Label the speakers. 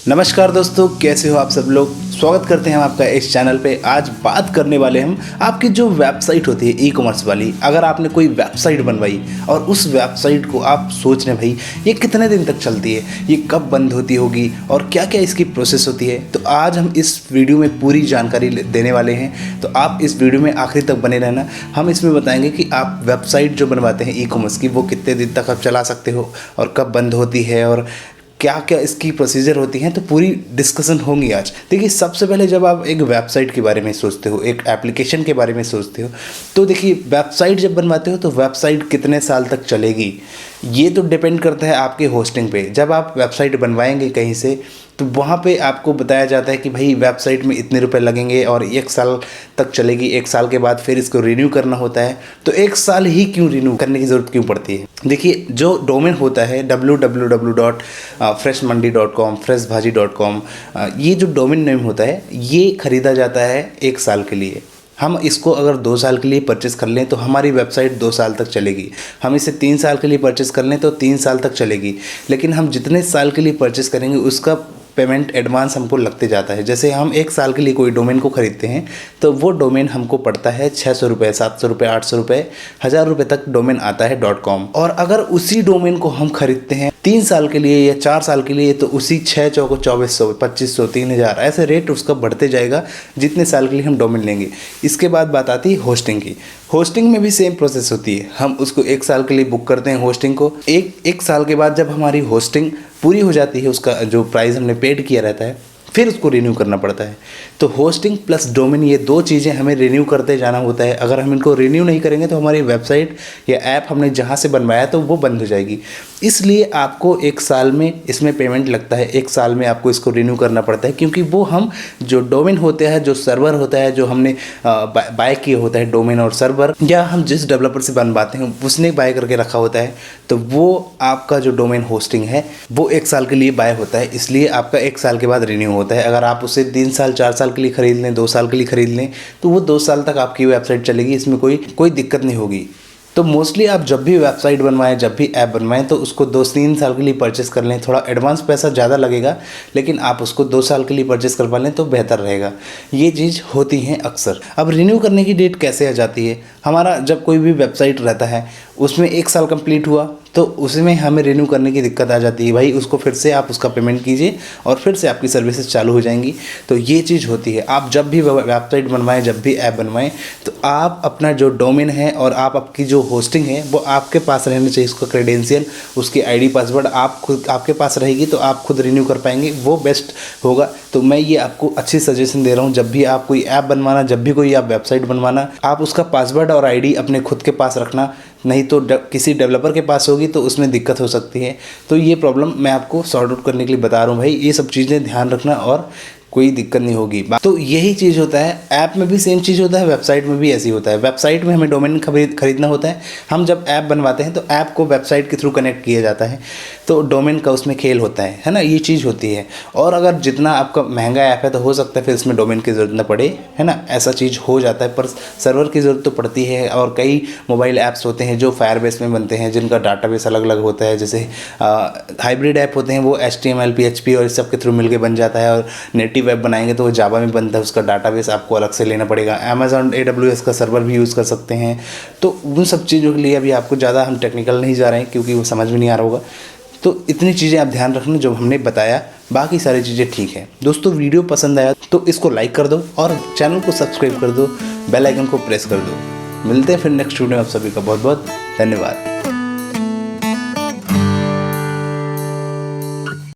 Speaker 1: नमस्कार दोस्तों, कैसे हो आप सब लोग। स्वागत करते हैं हम आपका इस चैनल पे। आज बात करने वाले हम आपकी जो वेबसाइट होती है ई कॉमर्स वाली। अगर आपने कोई वेबसाइट बनवाई और उस वेबसाइट को आप सोच रहे हैं भाई ये कितने दिन तक चलती है, ये कब बंद होती होगी और क्या क्या इसकी प्रोसेस होती है, तो आज हम इस वीडियो में पूरी जानकारी देने वाले हैं। तो आप इस वीडियो में आखिरी तक बने रहना। हम इसमें बताएंगे कि आप वेबसाइट जो बनवाते हैं ई कॉमर्स की वो कितने दिन तक आप चला सकते हो और कब बंद होती है और क्या क्या इसकी प्रोसीजर होती हैं। तो पूरी डिस्कशन होंगी आज। देखिए, सबसे पहले जब आप एक वेबसाइट के बारे में सोचते हो, एक एप्लीकेशन के बारे में सोचते हो, तो देखिए वेबसाइट जब बनवाते हो तो वेबसाइट कितने साल तक चलेगी ये तो डिपेंड करता है आपके होस्टिंग पे। जब आप वेबसाइट बनवाएंगे कहीं से तो वहाँ पे आपको बताया जाता है कि भाई वेबसाइट में इतने रुपए लगेंगे और 1 साल तक चलेगी। 1 साल के बाद फिर इसको रिन्यू करना होता है। तो 1 साल ही क्यों रिन्यू करने की ज़रूरत क्यों पड़ती है। देखिए, जो डोमेन होता है www.freshmandi.com, freshbhaji.com, ये जो डोमेन नेम होता है ये ख़रीदा जाता है 1 साल के लिए। हम इसको अगर 2 साल के लिए परचेज़ कर लें तो हमारी वेबसाइट 2 साल तक चलेगी। हम इसे 3 साल के लिए परचेज़ कर लें तो 3 साल तक चलेगी। लेकिन हम जितने साल के लिए परचेज़ करेंगे उसका पेमेंट एडवांस हमको लगते जाता है। जैसे हम 1 साल के लिए कोई डोमेन को ख़रीदते हैं तो वो डोमेन हमको पड़ता है 600 रुपये, 700 रुपये, 800 रुपये, 1000 रुपये तक डोमेन आता है .com। और अगर उसी डोमेन को हम खरीदते हैं 3 साल के लिए या 4 साल के लिए तो उसी 6 चौको 2400, 2500, 3000 ऐसे रेट उसका बढ़ते जाएगा जितने साल के लिए हम डोमेन लेंगे। इसके बाद बात आती है होस्टिंग की। होस्टिंग में भी सेम प्रोसेस होती है। हम उसको 1 साल के लिए बुक करते हैं होस्टिंग को। एक साल के बाद जब हमारी होस्टिंग पूरी हो जाती है, उसका जो प्राइस हमने पेड किया रहता है, फिर उसको रिन्यू करना पड़ता है। तो होस्टिंग प्लस डोमेन ये 2 चीज़ें हमें रिन्यू करते जाना होता है। अगर हम इनको रिन्यू नहीं करेंगे तो हमारी वेबसाइट या ऐप हमने जहाँ से बनवाया तो वो बंद हो जाएगी। इसलिए आपको 1 साल में इसमें पेमेंट लगता है। 1 साल में आपको इसको रिन्यू करना पड़ता है, क्योंकि वो हम जो डोमेन होते हैं, जो सर्वर होता है, जो हमने बाय किया होता है डोमेन और सर्वर, या हम जिस डेवलपर से बनवाते हैं उसने बाय करके रखा होता है, तो वो आपका जो डोमेन होस्टिंग है वो 1 साल के लिए बाय होता है। इसलिए आपका 1 साल के बाद रिन्यू होता है। अगर आप उसे 3 साल 4 साल के लिए खरीद लें, 2 साल के लिए खरीद लें, तो वो 2 साल तक आपकी वेबसाइट चलेगी। इसमें कोई दिक्कत नहीं होगी। तो मोस्टली आप जब भी वेबसाइट बनवाएं, जब भी ऐप बनवाएं, तो उसको 2-3 साल के लिए परचेस कर लें। थोड़ा एडवांस पैसा ज़्यादा लगेगा, लेकिन आप उसको 2 साल के लिए परचेस करवा लें तो बेहतर रहेगा। ये चीज़ होती है अक्सर। अब रिन्यू करने की डेट कैसे आ जाती है। हमारा जब कोई भी वेबसाइट रहता है उसमें 1 साल कंप्लीट हुआ तो उसमें हमें रिन्यू करने की दिक्कत आ जाती है। भाई उसको फिर से आप उसका पेमेंट कीजिए और फिर से आपकी सर्विसेज चालू हो जाएंगी। तो ये चीज़ होती है। आप जब भी वेबसाइट बनवाएं, जब भी ऐप बनवाएं, तो आप अपना जो डोमेन है और आपकी जो होस्टिंग है वो आपके पास रहना चाहिए। उसका क्रेडेंशियल, उसकी आईडी पासवर्ड आपके पास रहेगी तो आप खुद रिन्यू कर पाएंगे, वो बेस्ट होगा। तो मैं ये आपको अच्छी सजेशन दे रहा हूँ। जब भी आप कोई ऐप बनवाना, जब भी कोई आप वेबसाइट बनवाना, आप उसका पासवर्ड और आईडी अपने खुद के पास रखना, नहीं तो किसी डेवलपर के पास होगी तो उसमें दिक्कत हो सकती है। तो ये प्रॉब्लम मैं आपको सॉर्ट आउट करने के लिए बता रहा हूँ। भाई ये सब चीज़ें ध्यान रखना और कोई दिक्कत नहीं होगी। तो यही चीज़ होता है। ऐप में भी सेम चीज़ होता है, वेबसाइट में भी ऐसी होता है। वेबसाइट में हमें डोमेन खरीदना होता है। हम जब ऐप बनवाते हैं तो ऐप को वेबसाइट के थ्रू कनेक्ट किया जाता है, तो डोमेन का उसमें खेल होता है ना, ये चीज़ होती है। और अगर जितना आपका महंगा ऐप है तो हो सकता है फिर इसमें डोमेन की ज़रूरत न पड़े, है ना, ऐसा चीज़ हो जाता है। पर सर्वर की ज़रूरत तो पड़ती है। और कई मोबाइल ऐप्स होते हैं जो फायरबेस में बनते हैं, जिनका डाटाबेस अलग अलग होता है। जैसे हाइब्रिड ऐप होते हैं वो HTML, PHP और इस सब के थ्रू मिलकर बन जाता है। और नेटिव ऐप बनाएंगे तो वो जावा में बनता है, उसका डाटाबेस आपको अलग से लेना पड़ेगा। Amazon AWS का सर्वर भी यूज़ कर सकते हैं। तो उन सब चीज़ों के लिए अभी आपको ज़्यादा हम टेक्निकल नहीं जा रहे हैं क्योंकि वो समझ में नहीं आ रहा होगा। तो इतनी चीज़ें आप ध्यान रखना जो हमने बताया, बाकी सारी चीज़ें ठीक है। दोस्तों, वीडियो पसंद आया तो इसको लाइक कर दो और चैनल को सब्सक्राइब कर दो, बेल आइकन को प्रेस कर दो। मिलते हैं फिर नेक्स्ट वीडियो में। आप सभी का बहुत बहुत धन्यवाद।